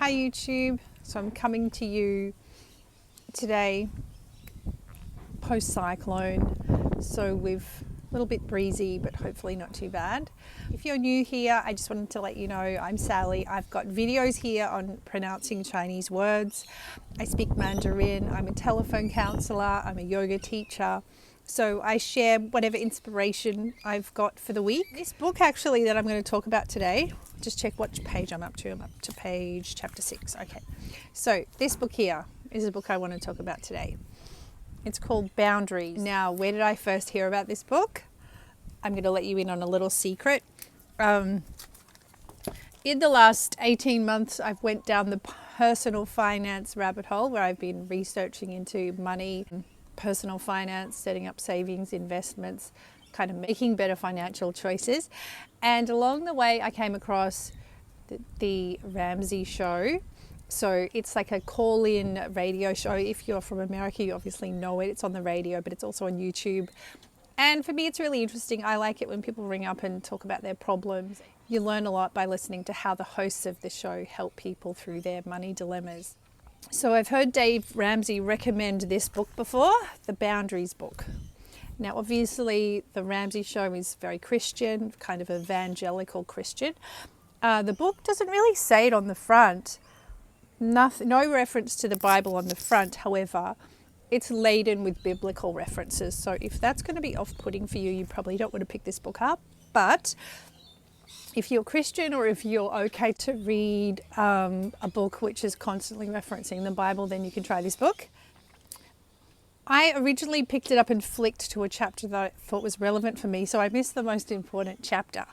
Hi YouTube. So I'm coming to you today post-cyclone. So we've a little bit breezy, but hopefully not too bad. If you're new here, I just wanted to let you know I'm Sally. I've got videos here on pronouncing Chinese words. I speak Mandarin. I'm a telephone counselor. I'm a yoga teacher. So I share whatever inspiration I've got for the week. This book actually that I'm going to talk about today, just check what page I'm up to. I'm up to chapter 6. Okay. So this book here is a book I want to talk about today. It's called Boundaries. Now, where did I first hear about this book? I'm going to let you in on a little secret. In the last 18 months, I've went down the personal finance rabbit hole where I've been researching into money, personal finance, setting up savings, investments, kind of making better financial choices. And along the way, I came across the Ramsey Show. So it's like a call-in radio show. If you're from America, you obviously know it. It's on the radio, but it's also on YouTube. And for me, it's really interesting. I like it when people ring up and talk about their problems. You learn a lot by listening to how the hosts of the show help people through their money dilemmas. So I've heard Dave Ramsey recommend this book before, the Boundaries book. Now, obviously, the Ramsey Show is very Christian, kind of evangelical Christian. The book doesn't really say it on the front. No reference to the Bible on the front. However, it's laden with biblical references. So if that's going to be off-putting for you, you probably don't want to pick this book up. But if you're Christian or if you're okay to read a book which is constantly referencing the Bible, then you can try this book. I originally picked it up and flicked to a chapter that I thought was relevant for me, so I missed the most important chapter.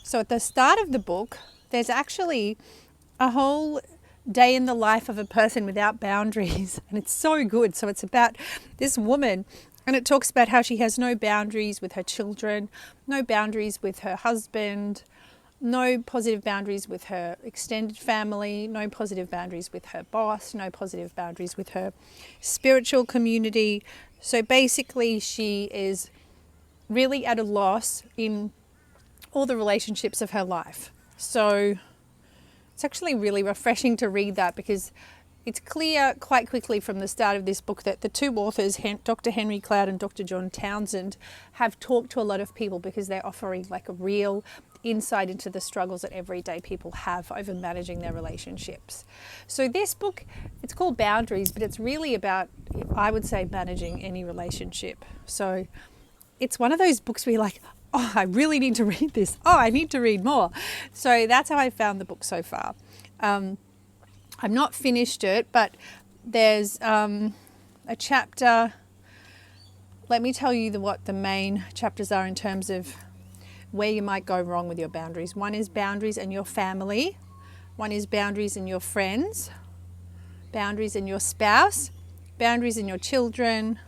So at the start of the book, there's actually a whole day in the life of a person without boundaries, and it's so good. So it's about this woman, and it talks about how she has no boundaries with her children, no boundaries with her husband, no positive boundaries with her extended family, no positive boundaries with her boss, no positive boundaries with her spiritual community. So basically she is really at a loss in all the relationships of her life. So it's actually really refreshing to read that, because it's clear quite quickly from the start of this book that the two authors, Dr. Henry Cloud and Dr. John Townsend, have talked to a lot of people because they're offering like a real insight into the struggles that everyday people have over managing their relationships. So this book, it's called Boundaries, but it's really about, I would say, managing any relationship. So it's one of those books where you're like, oh, I really need to read this. Oh, I need to read more. So that's how I found the book so far. I've not finished it, but there's a chapter. Let me tell you what the main chapters are in terms of where you might go wrong with your boundaries. One is boundaries in your family. One is boundaries in your friends. Boundaries in your spouse. Boundaries in your children.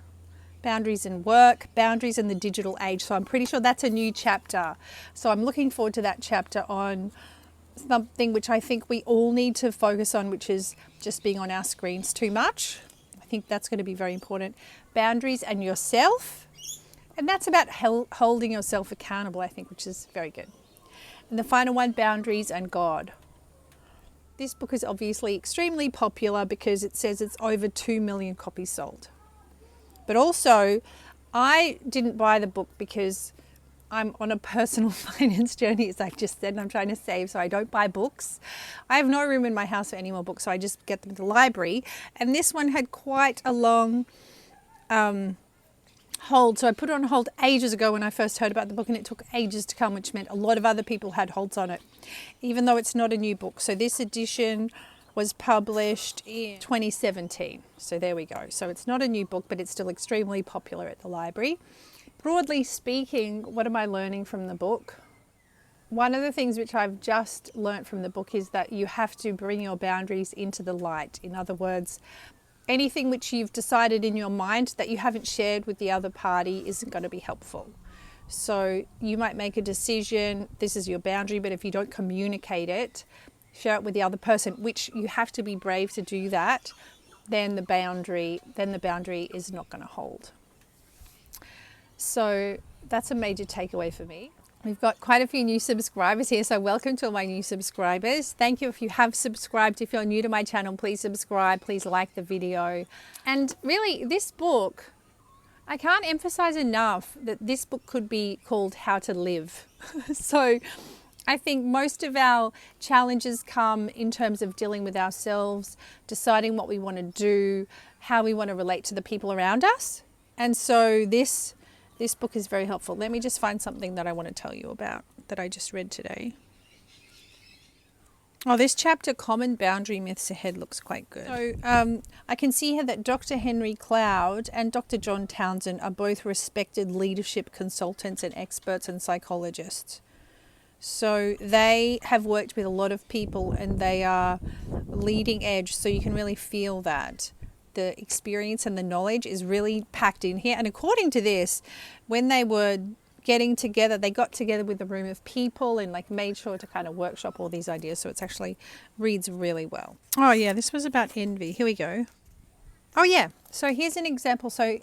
Boundaries in work, boundaries in the digital age. So I'm pretty sure that's a new chapter. So I'm looking forward to that chapter on something which I think we all need to focus on, which is just being on our screens too much. I think that's going to be very important. Boundaries and yourself. And that's about holding yourself accountable, I think, which is very good. And the final one, boundaries and God. This book is obviously extremely popular because it says it's over 2 million copies sold. But also, I didn't buy the book because I'm on a personal finance journey, as I've just said, and I'm trying to save, so I don't buy books. I have no room in my house for any more books, so I just get them at the library. And this one had quite a long hold, so I put it on hold ages ago when I first heard about the book, and it took ages to come, which meant a lot of other people had holds on it, even though it's not a new book. So this edition was published in 2017. So there we go. So it's not a new book, but it's still extremely popular at the library. Broadly speaking, what am I learning from the book? One of the things which I've just learnt from the book is that you have to bring your boundaries into the light. In other words, anything which you've decided in your mind that you haven't shared with the other party isn't going to be helpful. So you might make a decision, this is your boundary, but if you don't communicate it, share it with the other person, which you have to be brave to do that, then the boundary is not going to hold. So that's a major takeaway for me. We've got quite a few new subscribers here, so welcome to all my new subscribers. Thank you if you have subscribed. If you're new to my channel, please subscribe, please like the video. And really, this book, I can't emphasize enough that this book could be called How to Live. So I think most of our challenges come in terms of dealing with ourselves, deciding what we want to do, how we want to relate to the people around us. And so this book is very helpful. Let me just find something that I want to tell you about that I just read today. Oh, this chapter, Common Boundary Myths Ahead, looks quite good. So I can see here that Dr. Henry Cloud and Dr. John Townsend are both respected leadership consultants and experts and psychologists. So they have worked with a lot of people and they are leading edge. So you can really feel that the experience and the knowledge is really packed in here. And according to this, when they were getting together, they got together with a room of people and like made sure to kind of workshop all these ideas. So it's actually reads really well. Oh yeah, this was about envy. Here we go. Oh yeah. So here's an example. So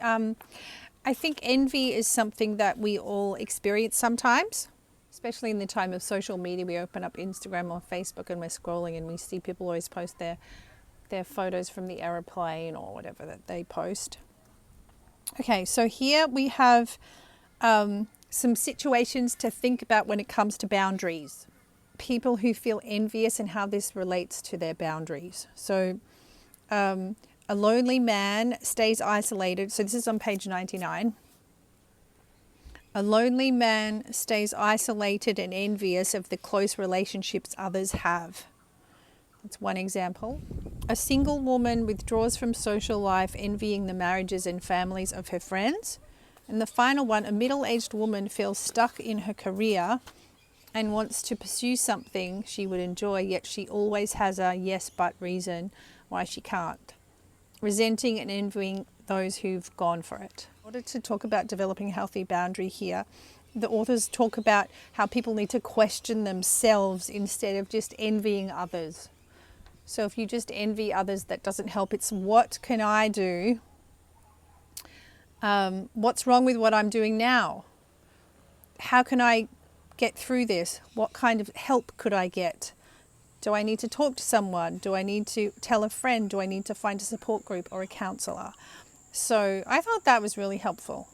I think envy is something that we all experience sometimes, especially in the time of social media. We open up Instagram or Facebook and we're scrolling and we see people always post their photos from the aeroplane or whatever that they post. Okay, so here we have some situations to think about when it comes to boundaries. People who feel envious and how this relates to their boundaries. So a lonely man stays isolated. So this is on page 99. A lonely man stays isolated and envious of the close relationships others have. That's one example. A single woman withdraws from social life, envying the marriages and families of her friends. And the final one, a middle-aged woman feels stuck in her career and wants to pursue something she would enjoy, yet she always has a yes but reason why she can't, resenting and envying those who've gone for it. In order to talk about developing a healthy boundary here, the authors talk about how people need to question themselves instead of just envying others. So if you just envy others, that doesn't help. It's what can I do? What's wrong with what I'm doing now? How can I get through this? What kind of help could I get? Do I need to talk to someone? Do I need to tell a friend? Do I need to find a support group or a counselor? So I thought that was really helpful.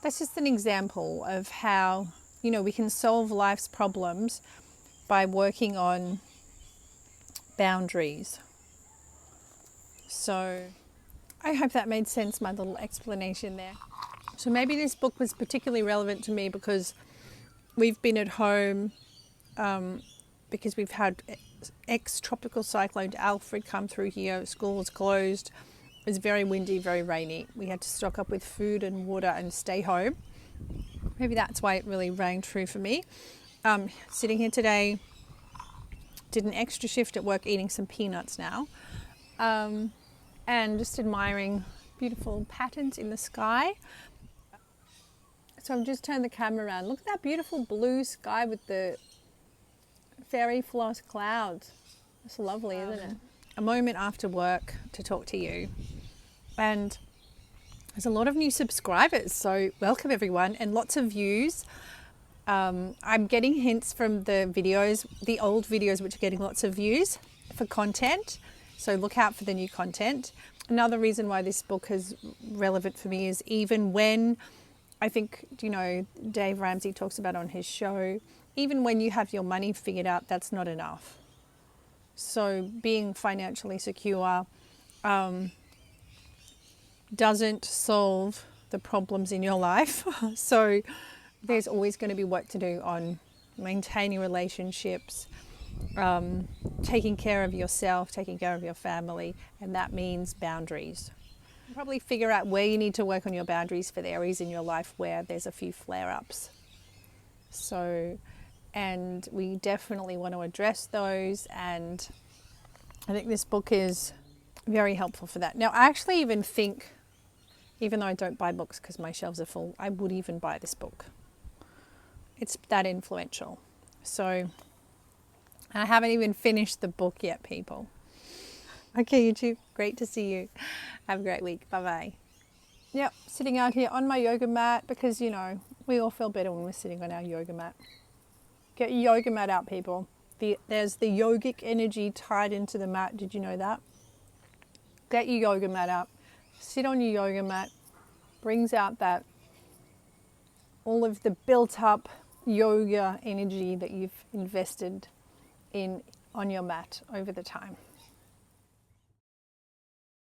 That's just an example of how, we can solve life's problems by working on boundaries. So I hope that made sense, my little explanation there. So maybe this book was particularly relevant to me because we've been at home because we've had ex-tropical cyclone Alfred come through here. School was closed. It was very windy, very rainy. We had to stock up with food and water and stay home. Maybe that's why it really rang true for me. Sitting here today, did an extra shift at work eating some peanuts now. And just admiring beautiful patterns in the sky. So I've just turned the camera around. Look at that beautiful blue sky with the fairy floss clouds. It's lovely, isn't it? A moment after work to talk to you. And there's a lot of new subscribers, so welcome everyone, and lots of views. I'm getting hints from the videos, the old videos, which are getting lots of views for content. So look out for the new content. Another reason why this book is relevant for me is even when, I think, Dave Ramsey talks about on his show, even when you have your money figured out, that's not enough. So being financially secure doesn't solve the problems in your life. So there's always going to be work to do on maintaining relationships, taking care of yourself, taking care of your family, and that means boundaries. Probably figure out where you need to work on your boundaries for the areas in your life where there's a few flare-ups. So, and we definitely want to address those, and I think this book is very helpful for that. Now, I actually even think, even though I don't buy books because my shelves are full, I would even buy this book. It's that influential. So I haven't even finished the book yet, people. Okay, YouTube, great to see you. Have a great week. Bye-bye. Yep, sitting out here on my yoga mat because, We all feel better when we're sitting on our yoga mat. Get your yoga mat out, people. There's the yogic energy tied into the mat. Did you know that? Get your yoga mat out. Sit on your yoga mat. Brings out that all of the built up yoga energy that you've invested in on your mat over the time.